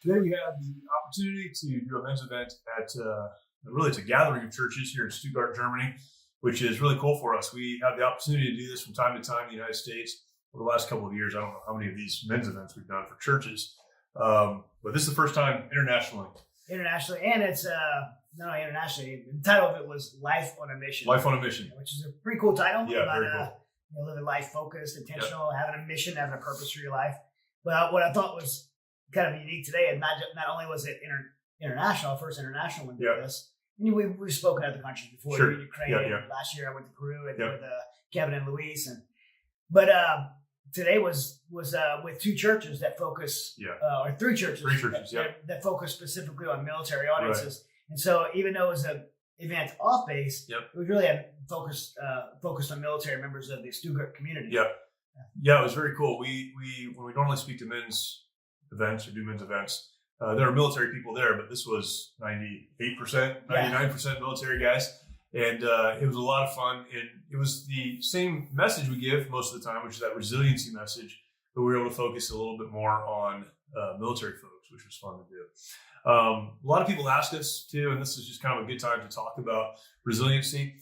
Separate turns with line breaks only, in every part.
Today we have the opportunity to do a men's event at really it's a gathering of churches here in Stuttgart, Germany, which is really cool for us. We have the opportunity to do this from time to time in the United States. Over the last couple of years, I don't know how many of these men's events we've done for churches, but this is the first time internationally.
And it's not only internationally. The title of it was "Life on a Mission."
Life on a Mission,
which is a pretty cool title.
Yeah,
about,
very cool.
Living life focused, intentional, having a mission, having a purpose for your life. But what I thought was kind of unique today, and not only was it international, first international one did this. And we've spoken at the countries before.
Sure.
Ukraine. Last year I went to Peru and with Kevin and Luis, but today was with two churches that focus, or three churches that focus specifically on military audiences. Right. And so even though it was an event off base, it was really focused on military members of the Stuttgart community.
Yeah, it was very cool. We when we normally speak to men's events or do men's events, there are military people there, but this was 98%, 99% military guys. And it was a lot of fun. And it was the same message we give most of the time, which is that resiliency message, but we were able to focus a little bit more on military folks, which was fun to do. A lot of people ask us too, and this is just kind of a good time to talk about resiliency.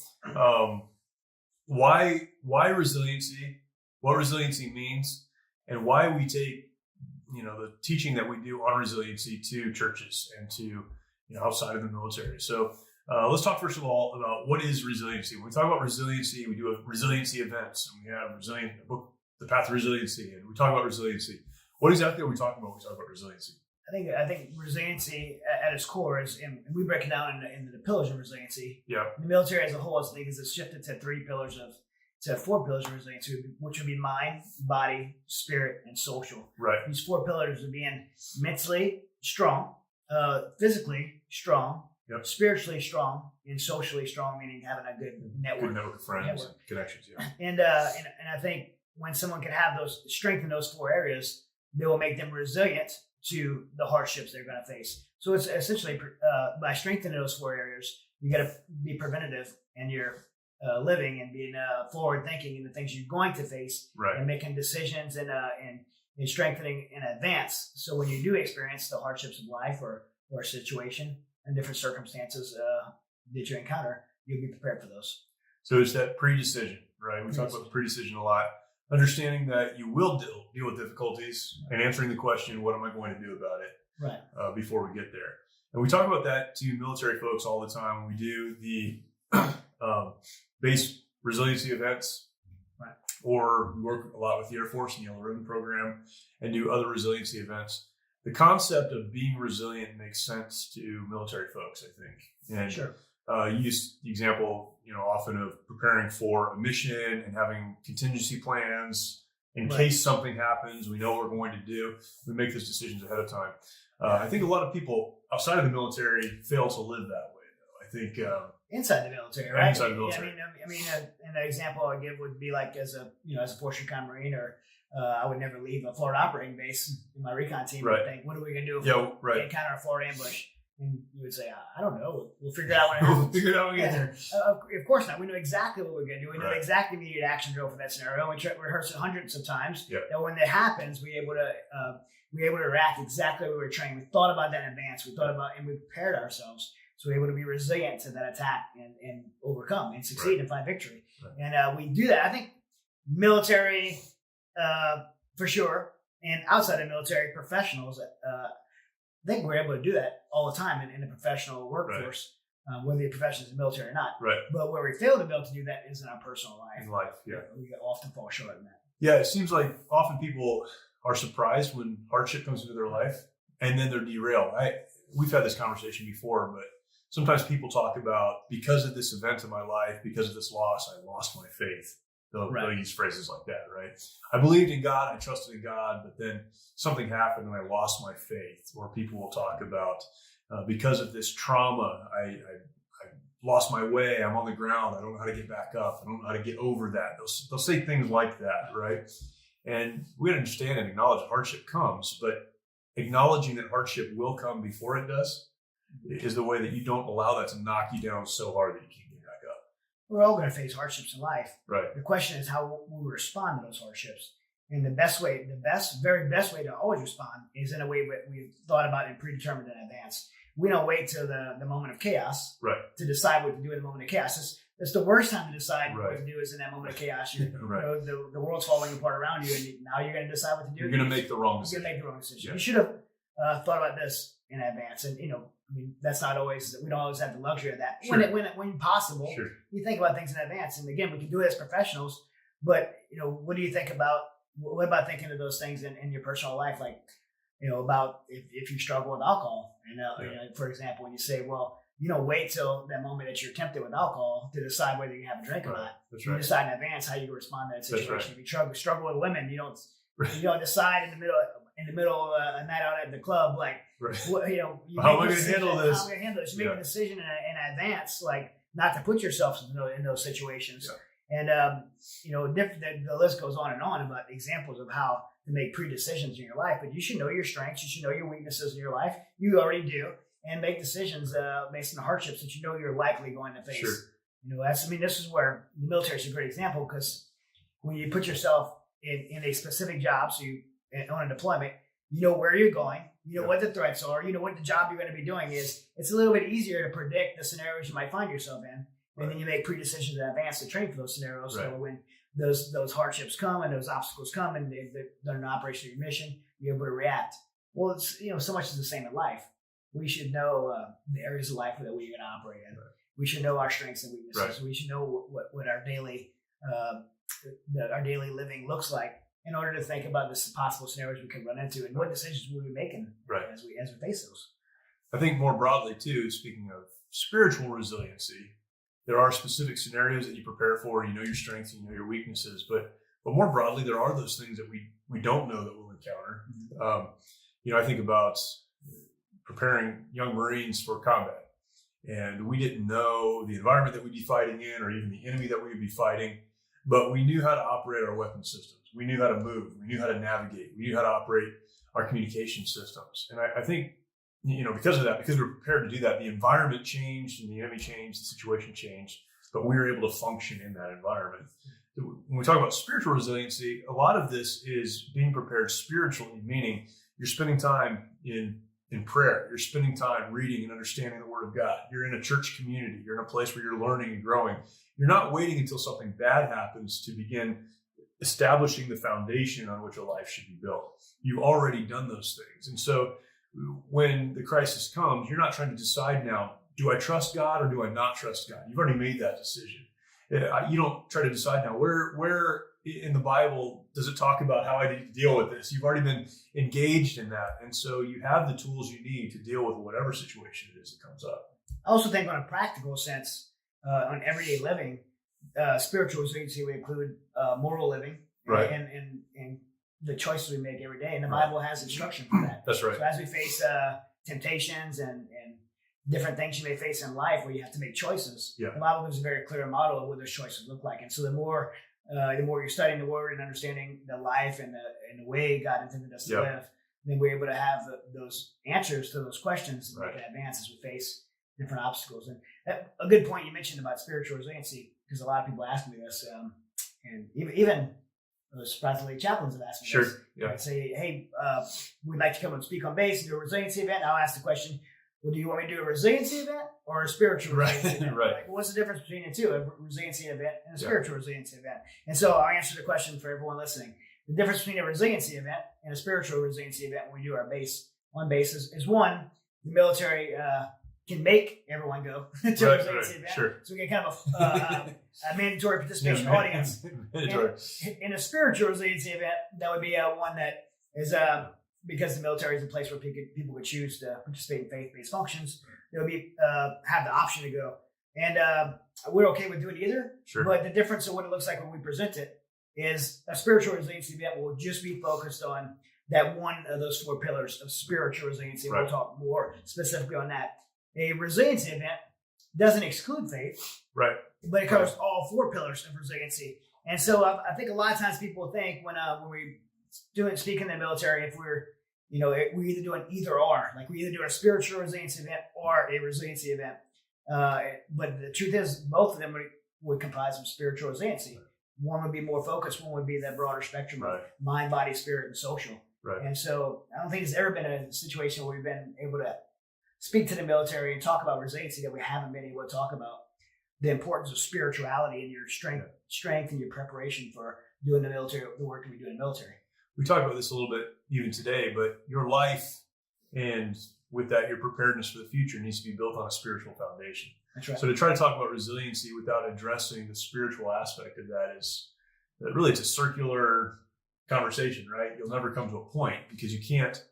Why resiliency, what resiliency means, and why we take the teaching that we do on resiliency to churches and to outside of the military. So let's talk first of all about what is resiliency. When we talk about resiliency, we do resiliency events, and we have a book, The Path to Resiliency, and we talk about resiliency. What exactly are we talking about when we talk about resiliency?
I think resiliency at its core is, and we break it down into the pillars of resiliency.
Yeah.
The military as a whole, I think, is shifted to four pillars of resiliency, which would be mind, body, spirit, and social.
Right.
These four pillars are being mentally strong, physically strong, spiritually strong, and socially strong, meaning having a good network.
Good network of friends and connections,
And I think when someone can have those strength in those four areas, they will make them resilient to the hardships they're going to face. So it's essentially by strengthening those four areas, you got to be preventative in your living and being forward thinking in the things you're going to face, and making decisions and strengthening in advance. So when you do experience the hardships of life or a situation and different circumstances that you encounter, you'll be prepared for those.
So it's that pre-decision, right? We talk about pre-decision a lot. Understanding that you will deal with difficulties and answering the question, what am I going to do about it? Before we get there. And we talk about that to military folks all the time when we do the base resiliency events, or we work a lot with the Air Force and the Yellow Ribbon program and do other resiliency events. The concept of being resilient makes sense to military folks, I think. And you use the example, often of preparing for a mission and having contingency plans in case something happens. We know what we're going to do. We make those decisions ahead of time. I think a lot of people outside of the military fail to live that way, though. I think
inside the military, right?
Inside the military.
I mean, an example I give would be like as a Force Recon Marine, or I would never leave a Florida operating base in my recon team. I would think, what are we going to do if we encounter a Florida ambush? And you would say, I don't know. We'll figure it out when it happens.
We'll figure it out when we get there.
Of course not. We know exactly what we're going to do. We know the exact immediate action drill for that scenario. We rehearse it hundreds of times. That when that happens, we're able to react exactly what we were trained. We thought about that in advance. We prepared ourselves. So we're able to be resilient to that attack and overcome and succeed and find victory. And we do that. I think military, for sure, and outside of military professionals, I think we're able to do that all the time in the professional workforce, whether the profession is military or not. But where we fail to be able to do that is in our personal life.
In life,
We often fall short in that.
Yeah, it seems like often people are surprised when hardship comes into their life and then they're derailed. We've had this conversation before, but sometimes people talk about, because of this event in my life, because of this loss, I lost my faith. They'll use phrases like that, right? I believed in God, I trusted in God, but then something happened and I lost my faith. Or people will talk about, because of this trauma, I lost my way, I'm on the ground, I don't know how to get back up, I don't know how to get over that. They'll say things like that, right? And we understand and acknowledge that hardship comes, but acknowledging that hardship will come before it does is the way that you don't allow that to knock you down so hard that you can't get back up.
We're all going to face hardships in life.
Right.
The question is how we respond to those hardships. And the very best way to always respond is in a way that we've thought about and predetermined in advance. We don't wait till the moment of chaos to decide what to do in the moment of chaos. It's the worst time to decide what to do is in that moment of chaos. You know, the world's falling apart around you, and now you're going to decide what to do.
You're going to make the wrong decision.
You're going to make the wrong decision. Yeah. You should have thought about this in advance. And, I mean, that's not always, we don't always have the luxury of that. Sure. When possible, you think about things in advance. And again, we can do it as professionals, but, what do you think about, what about thinking of those things in your personal life? Like, about if you struggle with alcohol, for example, when you say, well, you don't wait till that moment that you're tempted with alcohol to decide whether you can have a drink or not.
That's
you decide in advance how you can respond to that situation. If you struggle with women, you don't decide in the middle of a night out at the club, like, how
am I going to handle this?
How am I going to handle this? You make a decision in advance, like not to put yourself in those situations. Yeah. And the list goes on and on about examples of how to make pre-decisions in your life. But you should know your strengths. You should know your weaknesses in your life. You already do. And make decisions based on the hardships that you're likely going to face. Sure. This is where the military is a great example, because when you put yourself in a specific job, so you on a deployment, you know where you're going, you know what the threats are, you know what the job you're going to be doing is. It's a little bit easier to predict the scenarios you might find yourself in, and then you make pre-decisions in advance to train for those scenarios. So when those hardships come and those obstacles come and they're an operation of your mission, you're able to react. Well, it's so much is the same in life. We should know the areas of life that we're going to operate in. We should know our strengths and weaknesses. We should know what our daily living looks like in order to think about the possible scenarios we could run into and what decisions we'll be making as we face those.
I think more broadly too, speaking of spiritual resiliency, there are specific scenarios that you prepare for. You know your strengths, you know your weaknesses, but more broadly, there are those things that we don't know that we'll encounter. Mm-hmm. I think about preparing young Marines for combat, and we didn't know the environment that we'd be fighting in, or even the enemy that we would be fighting, but we knew how to operate our weapon systems. We knew how to move. We knew how to navigate. We knew how to operate our communication systems. And I think, because of that, because we were prepared to do that, the environment changed and the enemy changed, the situation changed, but we were able to function in that environment. When we talk about spiritual resiliency, a lot of this is being prepared spiritually, meaning you're spending time in prayer. You're spending time reading and understanding the Word of God. You're in a church community. You're in a place where you're learning and growing. You're not waiting until something bad happens to begin establishing the foundation on which a life should be built. You've already done those things. And so when the crisis comes, you're not trying to decide now, do I trust God or do I not trust God? You've already made that decision. You don't try to decide now, where in the Bible does it talk about how I need to deal with this? You've already been engaged in that. And so you have the tools you need to deal with whatever situation it is that comes up.
I also think on a practical sense, on everyday living, spiritual resiliency would include moral living and the choices we make every day. And the Bible has instruction for that.
That's right.
So as we face temptations and different things you may face in life where you have to make choices, the Bible gives a very clear model of what those choices look like. And so the more you're studying the Word and understanding the life and the way God intended us to live, then we're able to have those answers to those questions and make an advance as we face different obstacles. And a good point you mentioned about spiritual resiliency, because a lot of people ask me this, and even surprisingly chaplains have asked me this. I'd say, hey, we'd like to come and speak on base and do a resiliency event. And I'll ask the question, well, do you want me to do a resiliency event or a spiritual resiliency event? Like, well, what's the difference between the two, a resiliency event and a spiritual resiliency event? And so I'll answer the question for everyone listening. The difference between a resiliency event and a spiritual resiliency event when we do our base is one, the military can make everyone go to a resiliency event. Sure. So we get kind of a mandatory participation audience. In a spiritual resiliency event, that would be one that is because the military is a place where people could choose to participate in faith-based functions. They'll be have the option to go, and we're okay with doing either. Sure. But the difference of what it looks like when we present it is a spiritual resiliency event will just be focused on that one of those four pillars of spiritual resiliency. We'll talk more specifically on that. A resiliency event doesn't exclude faith, but it covers all four pillars of resiliency. And so I think a lot of times people think when we speak in the military, if we're either doing either or, like we're either doing a spiritual resiliency event or a resiliency event. But the truth is, both of them would comprise of spiritual resiliency. one would be more focused, one would be that broader spectrum of mind, body, spirit, and social.
Right.
And so I don't think there's ever been a situation where we've been able to speak to the military and talk about resiliency that we haven't been able to talk about the importance of spirituality and your strength and your preparation for doing the work that we do in the military.
We talked about this a little bit even today, but your life and with that, your preparedness for the future needs to be built on a spiritual foundation.
That's right.
So to try to talk about resiliency without addressing the spiritual aspect of that is really, it's a circular conversation, right? You'll never come to a point because you can't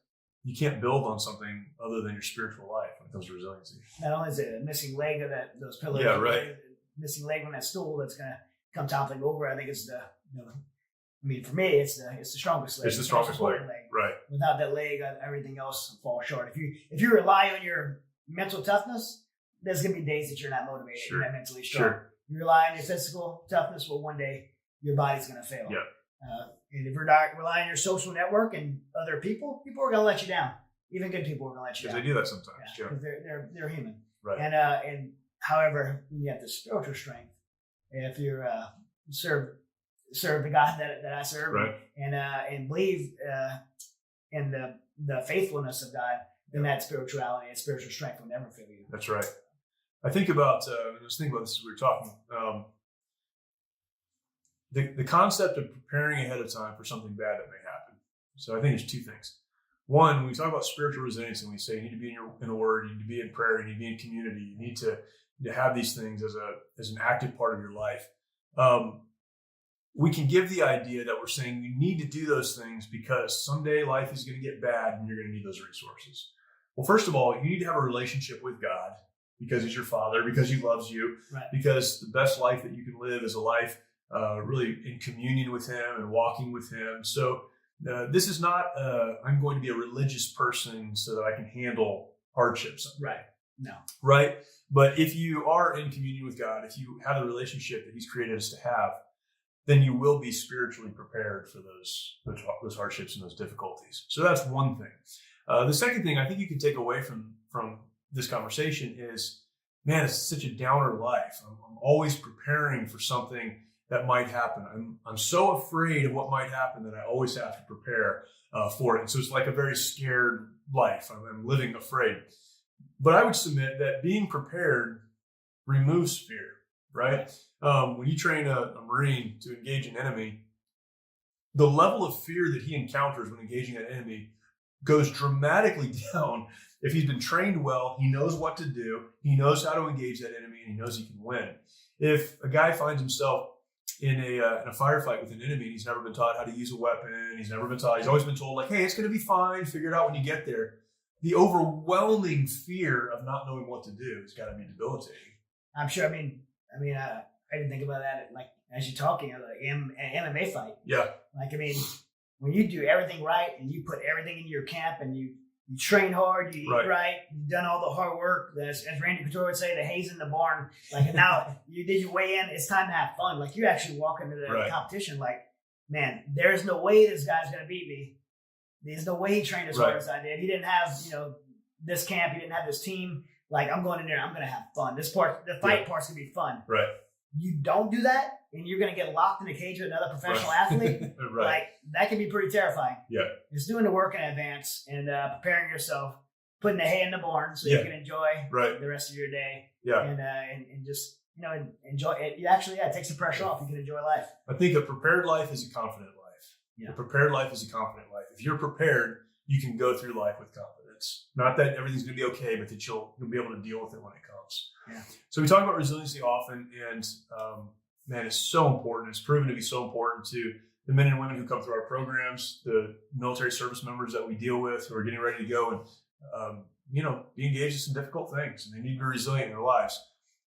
build on something other than your spiritual life when it comes to resiliency.
Not only is it a missing leg of those pillars, missing leg on that stool that's going to come toppling over. I think it's for me, it's the strongest leg.
It's the strongest leg, right?
Without that leg, everything else falls short. If you rely on your mental toughness, there's going to be days that you're not motivated, you're not mentally strong. Sure. You rely on your physical toughness, well, one day your body's going to fail.
Yeah.
And if you're not relying on your social network and other people are going to let you down. Even good people are going to let you down.
Because they do that sometimes. Yeah.
Because they're human.
Right.
And however, when you have the spiritual strength, if you serve the God that I serve,
right,
and believe in the faithfulness of God, then that spirituality and spiritual strength will never fail you.
That's right. I think about I was thinking about this as we were talking. The concept of preparing ahead of time for something bad that may happen. So I think there's two things. One, when we talk about spiritual resilience and we say you need to be in the Word, you need to be in prayer, you need to be in community, you need to have these things as an active part of your life. We can give the idea that we're saying you need to do those things because someday life is going to get bad and you're going to need those resources. Well, first of all, you need to have a relationship with God because He's your Father, because He loves you,
right, because
the best life that you can live is a life really in communion with Him and walking with Him. So this is not, I'm going to be a religious person so that I can handle hardships.
Right. No.
Right. But if you are in communion with God, if you have the relationship that He's created us to have, then you will be spiritually prepared for those hardships and those difficulties. So that's one thing. The second thing I think you can take away from this conversation is, man, it's such a downer life. I'm always preparing for something that might happen. I'm so afraid of what might happen that I always have to prepare for it. And so it's like a very scared life. I'm living afraid. But I would submit that being prepared removes fear, right? When you train a Marine to engage an enemy, the level of fear that he encounters when engaging an enemy goes dramatically down. If he's been trained well, he knows what to do, he knows how to engage that enemy, and he knows he can win. If a guy finds himself in a firefight with an enemy and he's never been taught how to use a weapon, he's always been told, like, hey, it's going to be fine, figure it out when you get there, the overwhelming fear of not knowing what to do has got to be debilitating.
I'm sure. I didn't think about that, like, as you're talking, like an MMA fight.
Yeah.
Like, when you do everything right and you put everything in your camp and you train hard, you eat right, you've done all the hard work, as Randy Couture would say, the hay's in the barn. Like, and now you did your way in, it's time to have fun. Like, you actually walk into the competition like, man, there's no way this guy's going to beat me. There's no way he trained as hard as I did. He didn't have, this camp. He didn't have this team. Like, I'm going in there, I'm going to have fun. The fight part's going to be fun.
Right.
You don't do that, and you're going to get locked in a cage with another professional athlete.
Right.
Like, that can be pretty terrifying.
Yeah.
Just doing the work in advance and preparing yourself, putting the hay in the barn so you can enjoy the rest of your day. Yeah. And just, enjoy it. It takes the pressure off. You can enjoy life. I
think a prepared life is a confident life. Yeah. A prepared life is a confident life. If you're prepared, you can go through life with confidence. Not that everything's going to be okay, but that you'll be able to deal with it when it comes. Yeah. So we talk about resiliency often, and man, it's so important. It's proven to be so important to the men and women who come through our programs, the military service members that we deal with who are getting ready to go and be engaged in some difficult things, and they need to be resilient in their lives.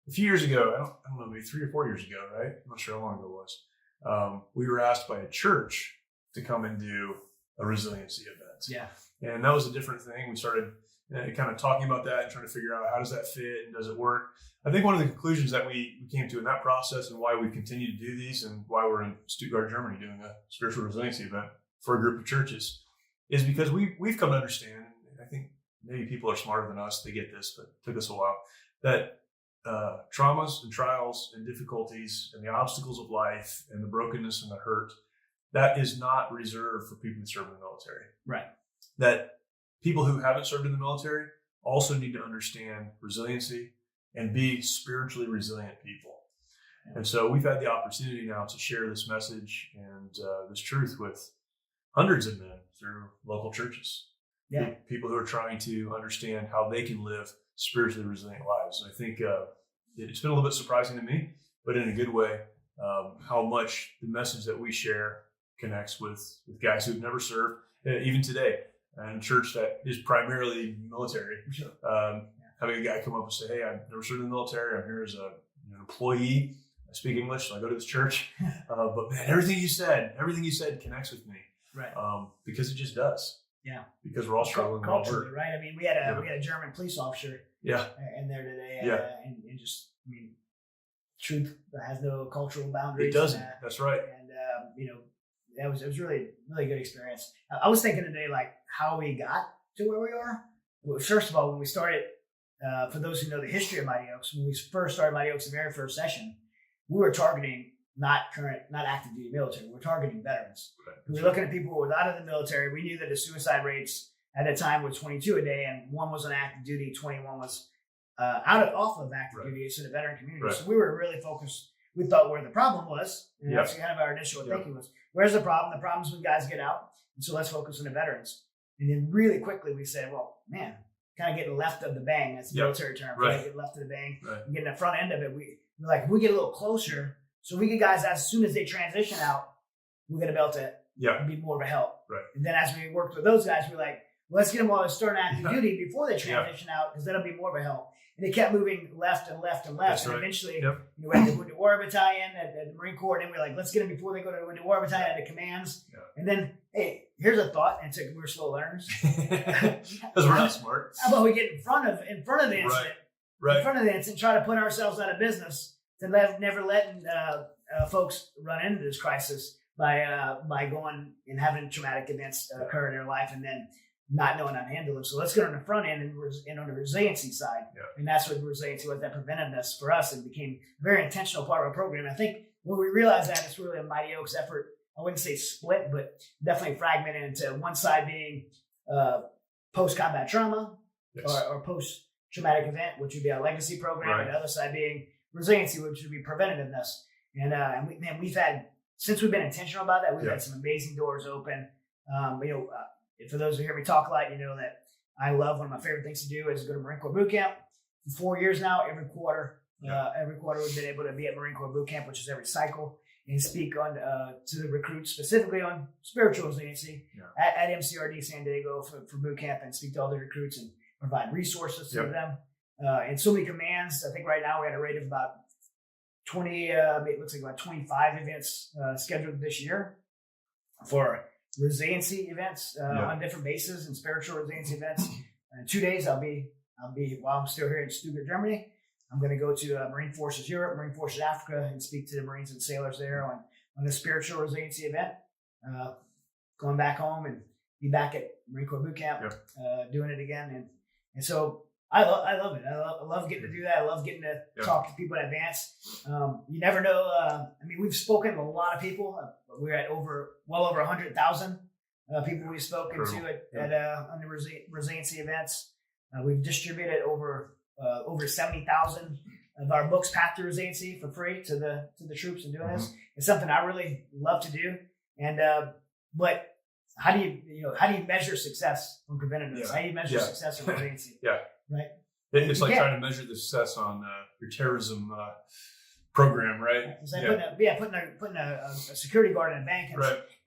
A few years ago, I don't know, maybe 3 or 4 years ago, right? I'm not sure how long ago it was. We were asked by a church to come and do a resiliency event.
Yeah.
And that was a different thing. We started kind of talking about that and trying to figure out how does that fit and does it work. I think one of the conclusions that we came to in that process and why we continue to do these and why we're in Stuttgart, Germany doing a spiritual resiliency event for a group of churches is because we've come to understand, and I think maybe people are smarter than us, they get this, but it took us a while, that traumas and trials and difficulties and the obstacles of life and the brokenness and the hurt, that is not reserved for people who serve in the military.
Right.
That people who haven't served in the military also need to understand resiliency and be spiritually resilient people. And so we've had the opportunity now to share this message and this truth with hundreds of men through local churches.
Yeah.
People who are trying to understand how they can live spiritually resilient lives. And I think it's been a little bit surprising to me, but in a good way, how much the message that we share connects with guys who've never served, even today, in a church that is primarily military.
Sure.
Having a guy come up and say, "Hey, I've never served in the military. I'm here as an employee. I speak English, so I go to this church. But man, everything you said connects with me."
Right.
Because it just does.
Yeah.
Because we're all struggling.
Culturally, right? I mean, we had a German police officer.
Yeah.
In there today.
Yeah.
And just, I mean, truth has no cultural boundaries.
It doesn't. That's right.
And it was really, really good experience. I was thinking today, like, how we got to where we are. Well, first of all, when we started, for those who know the history of Mighty Oaks, when we first started Mighty Oaks, the very first session, we were targeting not active duty military. We were targeting veterans. Right. We were looking at people who were out of the military. We knew that the suicide rates at the time were 22 a day, and 1 was on active duty, 21 was off of active duty, so the veteran community. Right. So we were really focused. We thought where the problem was, and that's kind of our initial thinking was, where's the problem? The problem's when guys get out, and so let's focus on the veterans. And then really quickly we said, well, man, kind of getting left of the bang, that's the military term, right? Getting left of the bang, and getting the front end of it. We're like, if we get a little closer, so we get guys as soon as they transition out, we're going to be able to be more of a help. Right. And then as we worked with those guys, we're like, well, let's get them while they're starting active duty before they transition out, because that'll be more of a help. And they kept moving left and left and left. That's and eventually, we had the Wounded Warrior Battalion at the Marine Corps, and then we're like, let's get them before they go to the Wounded Warrior Battalion at the commands. Yeah. And then, hey, here's a thought, and we're slow learners.
Because we're not smart.
How about we get in front of the incident, in front of the incident, try to put ourselves out of business, to never letting folks run into this crisis by going and having traumatic events occur in their life, and then not knowing how to handle them. So let's get on the front end and on the resiliency side. Yeah. And that's what resiliency was, that preventiveness for us, and became a very intentional part of our program. I think when we realized that, it's really a Mighty Oaks effort. I wouldn't say split, but definitely fragmented into one side being post-combat trauma or post-traumatic event, which would be our legacy program, and the other side being resiliency, which would be preventativeness. And we've had, since we've been intentional about that, we've had some amazing doors open. For those who hear me talk a lot, you know that I love, one of my favorite things to do is go to Marine Corps boot camp. For 4 years now, every quarter we've been able to be at Marine Corps boot camp, which is every cycle, and speak on to the recruits specifically on spiritual resiliency at MCRD San Diego for boot camp, and speak to all the recruits and provide resources to them. And so many commands. I think right now we're at a rate of about 20, it looks like about 25 events scheduled this year for resiliency events on different bases, and spiritual resiliency events. In 2 days, I'll be while I'm still here in Stuttgart, Germany. I'm going to go to Marine Forces Europe, Marine Forces Africa, and speak to the Marines and sailors there on a spiritual resiliency event. Going back home and be back at Marine Corps boot camp, doing it again, and so I love it. I love getting to do that. I love getting to talk to people in advance. You never know. We've spoken to a lot of people. We're at well over 100,000 people we've spoken to on the resiliency events. We've distributed over 70,000 of our books, Path to Resiliency, for free to the troops and doing this. It's something I really love to do. And but how do you measure success from preventativeness? How do you measure success from resiliency? Right.
It's like trying to measure the success on your terrorism program, right?
It's like putting a security guard in a bank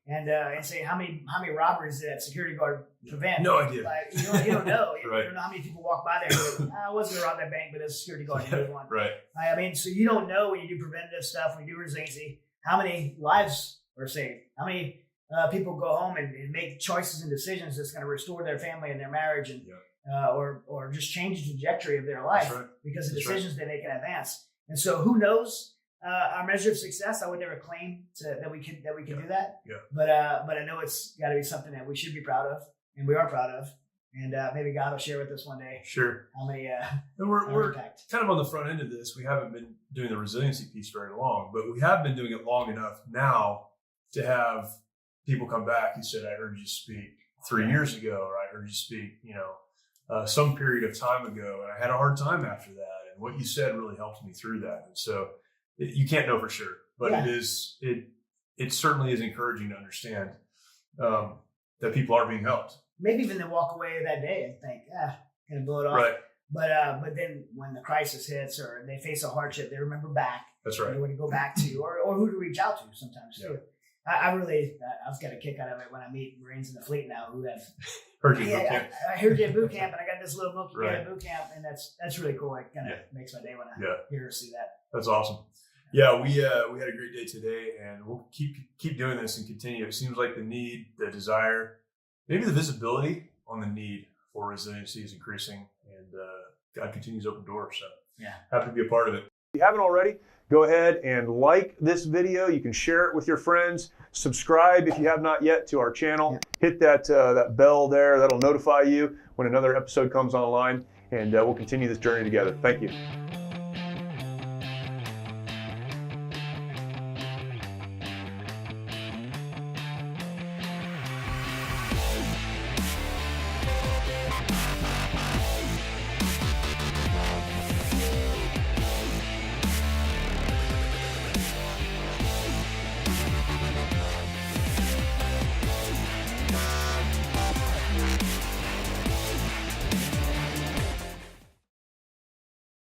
and say how many robberies did that security guard prevent?
No idea.
Like, you don't know. You don't know how many people walk by there. And go, I wasn't going to rob that bank, but as a security guard, you one.
Right.
So you don't know when you do preventative stuff, when you do resiliency, how many lives are saved, how many people go home and make choices and decisions that's going to restore their family and their marriage, and or just change the trajectory of their life because of decisions they make in advance. And so who knows our measure of success? I would never claim that we can do that. Yeah. But I know it's got to be something that we should be proud of, and we are proud of. And maybe God will share with us one day.
Sure.
How many
and we're kind of on the front end of this. We haven't been doing the resiliency piece very long, but we have been doing it long enough now to have people come back and said, I heard you speak 3 years ago, or I heard you speak, some period of time ago, and I had a hard time after that. And what you said really helped me through that. And so you can't know for sure, but it certainly is encouraging to understand that people are being helped.
Maybe even they walk away that day and think, gonna blow it off.
Right.
But then when the crisis hits or they face a hardship, they remember back.
That's right.
They want to go back to, or who to reach out to sometimes too. I was got a kick out of it when I meet Marines in the fleet now who have
heard you at boot camp.
I heard you at boot camp, and I got this little monkey kid at boot camp, and that's really cool. It kind of makes my day when I hear or see that.
That's awesome. Yeah, we had a great day today, and we'll keep doing this and continue. It seems like the need, the desire, maybe the visibility on the need for resiliency is increasing, and God continues to open doors. So happy to be a part of it. If you haven't already, go ahead and like this video. You can share it with your friends. Subscribe if you have not yet to our channel. Hit that bell there. That'll notify you when another episode comes online, and we'll continue this journey together. Thank you.